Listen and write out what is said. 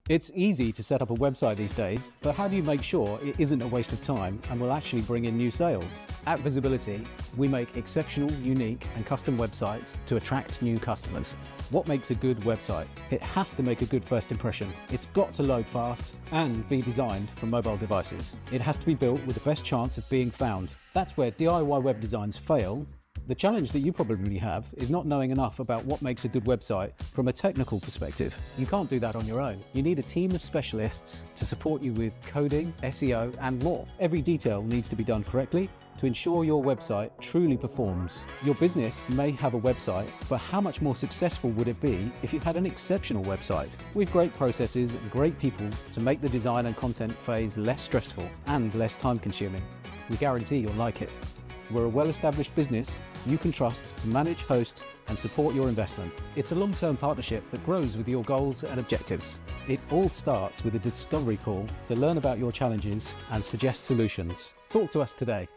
It's easy to set up a website these days, but how do you make sure it isn't a waste of time and will actually bring in new sales? At Visibility, we make exceptional, unique and custom websites to attract new customers. What makes a good website? It has to make a good first impression. It's got to load fast and be designed for mobile devices. It has to be built with the best chance of being found. That's where DIY web designs fail. The challenge that you probably have is not knowing enough about what makes a good website from a technical perspective. You can't do that on your own. You need a team of specialists to support you with coding, SEO, and more. Every detail needs to be done correctly to ensure your website truly performs. Your business may have a website, but how much more successful would it be if you had an exceptional website? With great processes and great people to make the design and content phase less stressful and less time consuming. We guarantee you'll like it. We're a well-established business you can trust to manage, host, and support your investment. It's a long-term partnership that grows with your goals and objectives. It all starts with a discovery call to learn about your challenges and suggest solutions. Talk to us today.